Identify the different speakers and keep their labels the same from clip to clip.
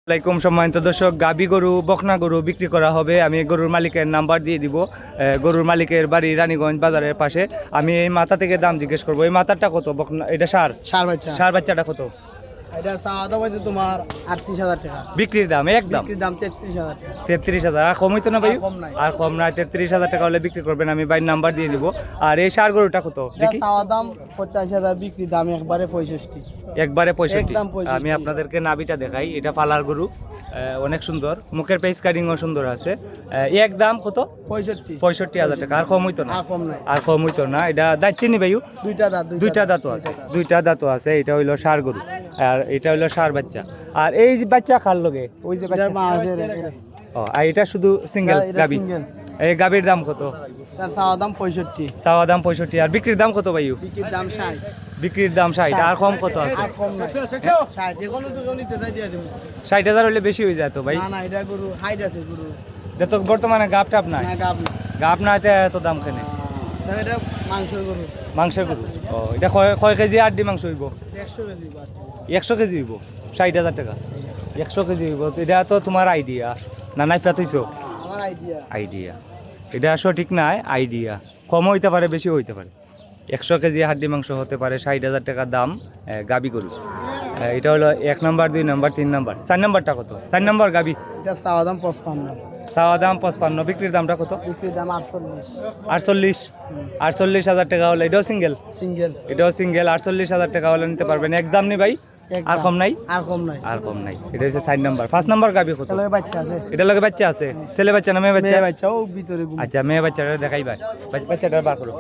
Speaker 1: আসসালামাইকুম সম্মানিত দর্শক, গাবি গরু বকনা গরু বিক্রি করা হবে। আমি গরুর মালিকের নাম্বার দিয়ে দিব। গরুর মালিকের বাড়ি রানীগঞ্জ বাজারের পাশে। আমি এই মাথা থেকে দাম জিজ্ঞেস করবো। এই মাথাটা কত? বকনা এটা
Speaker 2: সার বাচ্চা
Speaker 1: সার বাচ্চাটা কত?
Speaker 2: এটা চাওয়া দাম হচ্ছে তোমার 38,000 টাকা।
Speaker 1: বিক্রির দাম একদম
Speaker 2: বিক্রির দাম 33,000 টাকা।
Speaker 1: 33,000। আর কম হইতো না ভাই?
Speaker 2: আর কম নাই।
Speaker 1: আর কম নাই। 33,000 টাকা হলে বিক্রি করবেন। আমি ভাই নাম্বার দিয়ে দিব। আর এই সার গরুটা কত
Speaker 2: এটা
Speaker 1: দেখি?
Speaker 2: চাওয়া দাম 85,000, বিক্রির দাম একবারে 65।
Speaker 1: একবারে 65।
Speaker 2: একদম 65।
Speaker 1: আমি আপনাদেরকে নাভিটা দেখাই। এটা পালার গরু, অনেক সুন্দর। মুখের পেস কাটিংও সুন্দর আছে। একদম কত? 65,000 টাকা। আর কম হইতো না?
Speaker 2: আর কম নাই।
Speaker 1: আর কম হইতো না। এটা দাঁতছি নি ভাইও? দুইটা দাঁতও আছে। দুইটা দাঁতও আছে। এটা হইলো ষাঁড় গরু আর এটা হইলো ষাঁড় বাচ্চা। আর এই যে বাচ্চা খার লগে ওই যে বাচ্চা, ও আর এটা শুধু সিঙ্গেল গাবি। এই গাবির দাম কত?
Speaker 2: তার চাওয়া দাম 65।
Speaker 1: চাওয়া দাম 65। আর বিক্রির দাম কত ভাইও?
Speaker 2: বিক্রির দাম 60।
Speaker 1: বিক্রির দাম 60। আর কম কত আছে?
Speaker 2: আর কম নাই। 60 এখনো তো নিতে চাই দিয়ে দেব।
Speaker 1: 60,000 হলে বেশি হয়ে যায় তো ভাই।
Speaker 2: না না, এটা গরু হাইট আছে গরু।
Speaker 1: এটা তো বর্তমানে গাব টাপ নাই।
Speaker 2: না গাব না।
Speaker 1: গাব না এতে এত দাম কেন?
Speaker 2: তাহলে এটা মাংসের গরু।
Speaker 1: মাংসের গরু। ও এটা কয় কেজি আড্ডি মাংস হইব?
Speaker 2: 100 কেজি বাট।
Speaker 1: 100 কেজি হইব? 60,000 টাকা 100 কেজি হইব। এটা তো তোমার আইডিয়া না? নাই পেতুইছো
Speaker 2: আমার আইডিয়া।
Speaker 1: আইডিয়া। এটা সঠিক নাই, আইডিয়া। কম হইতে পারে, বেশি হইতে পারে। 100 কেজি হাড্ডি মাংস হতে পারে। 60,000 টাকা দাম গাবি গরু। এটা হলো 1 নম্বর, 2 নম্বর, 3 নম্বর। 4 নম্বরটা কত? 4 নম্বর গাবি।
Speaker 2: এটা চাওয়া দাম 55।
Speaker 1: চাওয়া দাম 55। বিক্রির দামটা কত?
Speaker 2: বিক্রির দাম 48।
Speaker 1: 48,000 টাকা হলে এটাও সিঙ্গেল।
Speaker 2: সিঙ্গেল।
Speaker 1: এটাও সিঙ্গেল। 48,000 টাকা হলে নিতে পারবেন। একদম নি ভাই? আর কম নাই?
Speaker 2: আর কম নাই।
Speaker 1: আর কম নাই। এটা হচ্ছে 4 নম্বর। 5 নম্বর গাবি কত?
Speaker 2: তাহলে বাচ্চা আছে।
Speaker 1: এটা লগে বাচ্চা আছে? ছেলে বাচ্চা না মেয়ে বাচ্চা?
Speaker 2: মেয়ে বাচ্চা ও ভিতরে ঘুম।
Speaker 1: আচ্ছা, মেয়ে বাচ্চাটা দেখাই ভাই। বাচ্চাটা বার করো।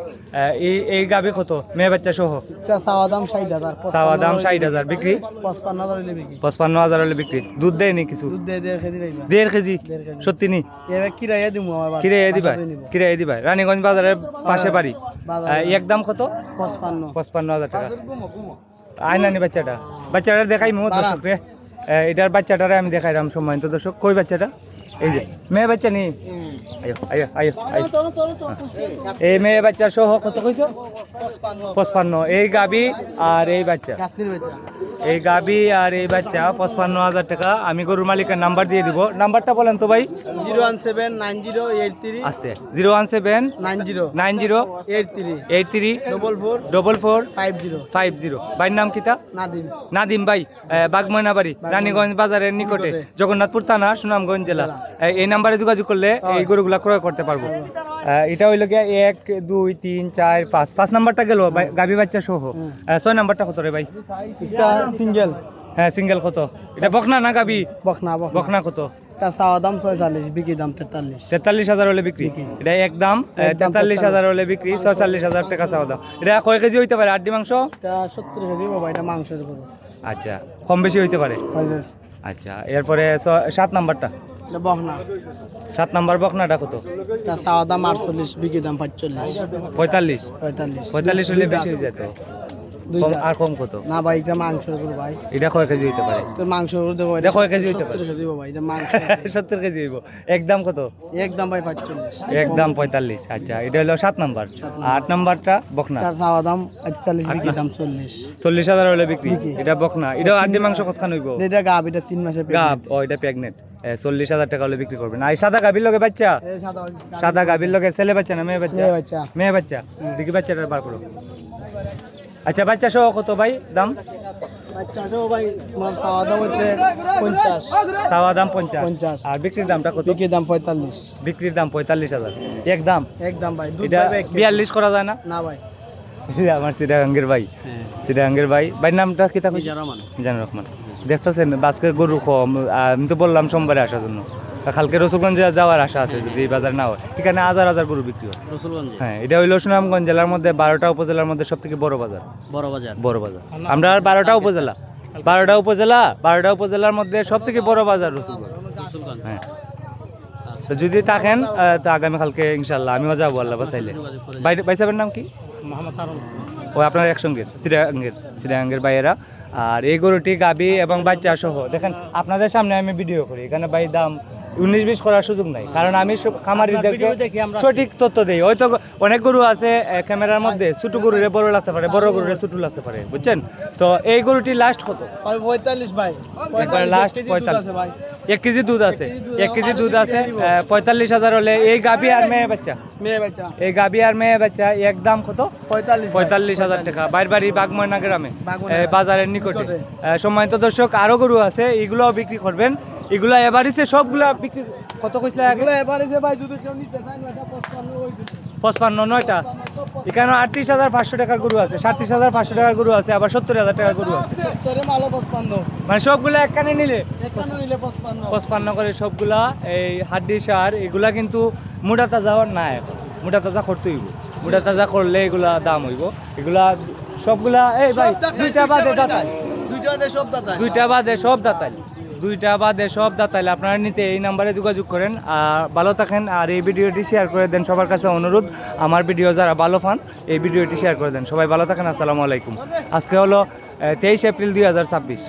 Speaker 1: এই গাবি কত? মেয়ে বাচ্চা সহ।
Speaker 2: এটা চাওয়া দাম 60,000।
Speaker 1: চাওয়া দাম 60,000। বিক্রি
Speaker 2: 55,000 হলে বিক্রি।
Speaker 1: 55,000 হলে বিক্রি। দুধ দেয়নি কিছু?
Speaker 2: দুধ দিয়ে 1.5 কেজি পাইবা।
Speaker 1: 1.5 কেজি?
Speaker 2: 1.5 কেজি।
Speaker 1: সত্যি নি?
Speaker 2: এবার কিরাইয়া দিমু আমার বাড়ি।
Speaker 1: কিরাইয়া দিবা? কিরাইয়া দিবা। রানীগঞ্জ বাজারের পাশে বাড়ি। একদম কত?
Speaker 2: 55।
Speaker 1: 55,000 টাকা। আইনানি বাচ্চাটা দেখাই মো দর্শকরে। এটার বাচ্চাটারে আমি দেখাইলাম সম্মানিত দর্শক। কই বাচ্চাটা? এই যে মেয়ে বাচ্চা নি। আয়ো আয়ো আয়ো আয়ো। এই মেয়ে বাচ্চা সহ কত কইছো? 55। এই গাবি আর এই বাচ্চা,
Speaker 2: রাত্রির বাচ্চা।
Speaker 1: এই গাবি আর এই বাচ্চা 55,000 টাকা। আমি গরুর মালিকের নাম্বার দিয়ে দিব। নাম্বারটা বলেন তো ভাই।
Speaker 2: 0179083
Speaker 1: আস্তে 01790 83 44 50। ভাইয়ের নাম কিতা?
Speaker 2: নাদিম।
Speaker 1: নাদিম ভাই, বাগময়নাবাড়ি, রানীগঞ্জ বাজারের নিকটে, জগন্নাথপুর থানা, সুনামগঞ্জ জেলা। এই নাম্বারে যোগাযোগ করলে এই গরুগুলা ক্রয় করতে পারবো। এটা হইল গিয়া 1 2 3 4 5 নাম্বারটা গেল গাবি বাচ্চা সহ। 6 নাম্বারটা কত রে ভাই?
Speaker 2: এটা সিঙ্গেল।
Speaker 1: হ্যাঁ সিঙ্গেল কত? এটা বকনা না গাবি?
Speaker 2: বকনা।
Speaker 1: বকনা কত?
Speaker 2: এটা চাওয়া দাম 46, বিক্রি দাম 43।
Speaker 1: 43,000 হলে বিক্রি। এটা একদম 43,000 হলে বিক্রি। 46,000 টাকা চাওয়া দাম। এটা কয় কেজি হইতে পারে আড্ডি মাংস?
Speaker 2: এটা 70 কেজি বাবা। এটা মাংসের গরু।
Speaker 1: আচ্ছা, কম বেশি হইতে পারে। আচ্ছা, এরপরে 7 নাম্বারটা।
Speaker 2: এটা বকনা।
Speaker 1: 7 নাম্বার বকনাটা কত?
Speaker 2: এটা চাওয়া দাম 48, বিক্রি দাম 45।
Speaker 1: 45 হলে বেশি হয়ে যেত। আর কম কত?
Speaker 2: না ভাই, এটা মাংসের গরু ভাই।
Speaker 1: এটা কয় কেজি হইতে পারে?
Speaker 2: এটা মাংসের গরু দেবো।
Speaker 1: এটা কয় কেজি হইতে পারে?
Speaker 2: 70 কেজি বাবা। এটা মাংস।
Speaker 1: 70 কেজি হইব। একদম কত?
Speaker 2: একদম ভাই 45।
Speaker 1: একদম 45। আচ্ছা, এটা হলো 7 নাম্বার। 8 নাম্বারটা বকনা।
Speaker 2: তার চাওয়া দাম 48, বিক্রি দাম 40।
Speaker 1: 40,000 হলে বিক্রি। এটা বকনা। এটা আড্ডি মাংস কতখান হইব?
Speaker 2: এটা গাব। এটা 3 মাসে
Speaker 1: গাব। ও এটা প্রেগনেন্ট। 40,000 টাকা হলে বিক্রি করবেন। আর সাদা গাভীর লগে বাচ্চা? সাদা গাভীর লগে ছেলে বাচ্চা না মেয়ে বাচ্চা? মেয়ে বাচ্চা। দেখি বাচ্চাটা বার করো। আচ্ছা, বাচ্চা সহ কত ভাই দাম?
Speaker 2: বাচ্চা সহ ভাই তোমার চাওয়া দাম হচ্ছে 50।
Speaker 1: চাওয়া দাম 50। আর বিক্রির দামটা কত?
Speaker 2: বিক্রির দাম 45।
Speaker 1: বিক্রির দাম 45,000। একদম
Speaker 2: ভাই।
Speaker 1: এটা 42 করা যায় না?
Speaker 2: না ভাই।
Speaker 1: আমার চিটাগাঙ্গের ভাই। চিটাগাঙ্গের ভাই। ভাইয়ের নামটা কি থাকে? মিজানুর রহমান। দেখতেছেন আজকে গরু কম। আমি তো বললাম সোমবারে আসার জন্য। কালকে রসুলগঞ্জে যাওয়ার আশা আছে যদি এই বাজার না হয়। এখানে হাজার হাজার গরু বিক্রি হয় রসুলগঞ্জে। হ্যাঁ, এটা হইল সুনামগঞ্জ জেলার মধ্যে 12টা উপজেলার মধ্যে সব থেকে বড় বাজার। বড় বাজার। আমরা 12টা উপজেলার মধ্যে সব থেকে বড় বাজার রসুলগঞ্জ। হ্যাঁ, তো যদি থাকেন তো আগামীকালকে ইনশাল্লাহ আমিও যাবো আল্লাহ বাসাইলে। ভাই সাহেবের নাম কি? ও আপনার একসঙ্গে চিটাগাঙ্গের ভাইয়েরা। আর এই গরুটি গাবি এবং বাচ্চা সহ দেখেন আপনাদের সামনে আমি ভিডিও করি। এখানে ভাই দাম 19-20 করার সুযোগ নাই, কারণ আমি সব খামারিদেরকে সঠিক তথ্য দেই। হয়তো অনেক গরু আছে ক্যামেরার মধ্যে, ছোট গরুরে বড় লাগতে পারে, বড় গরুরে ছোট লাগতে পারে, বুঝছেন? তো এই গরুটি লাস্ট কত?
Speaker 2: 45 ভাই,
Speaker 1: একবার লাস্ট 45। 1 কেজি দুধ আছে, 1 কেজি দুধ আছে। 45,000 হলে এই গাভী আর মেয়ে বাচ্চা,
Speaker 2: মেয়ে বাচ্চা
Speaker 1: এই গাভী আর মেয়ে বাচ্চা একদম কত? 45,000 টাকা। বাইর বাড়ি বাগময়না গ্রামে, বাজারের নিকটে। সম্মানিত দর্শক, আরো গরু আছে, এগুলোও বিক্রি করবেন। এগুলা এবারিছে সবগুলা বিক্রি, কত কইছিল আগে?
Speaker 2: এগুলো এবারে ভাই যদি কেউ নিতে চায় না, এটা 55 ওই দিন।
Speaker 1: 55 9টা। এখানে 38,500 টাকার গরু আছে, 37,500 টাকার গরু আছে, আবার 70,000 টাকার গরু আছে।
Speaker 2: 70 মালো 55,
Speaker 1: মানে সবগুলা একখানে নিলে
Speaker 2: এখানে নিলে 55।
Speaker 1: 55 করে সবগুলা। এই হাড্ডি সার এগুলা কিন্তু মোটা তাজা না, এখন মোটা তাজা করতে হইব। মোটা তাজা করলে এগুলা দাম হইব। এগুলা সবগুলা এই ভাই দুইটা বাদে দাতাল, দুইটা বাদে সব দাতাল, দুইটা বাদে সব দাতাল। আপনারা নিতে এই নাম্বারে যোগাযোগ করেন। আর ভালো থাকেন, আর এই ভিডিওটি শেয়ার করে দেন। সবার কাছে অনুরোধ, আমার ভিডিও যারা ভালো পান এই ভিডিওটি শেয়ার করে দেন। সবাই ভালো থাকেন, আসসালামু আলাইকুম। আজকে হলো 23 এপ্রিল 2026।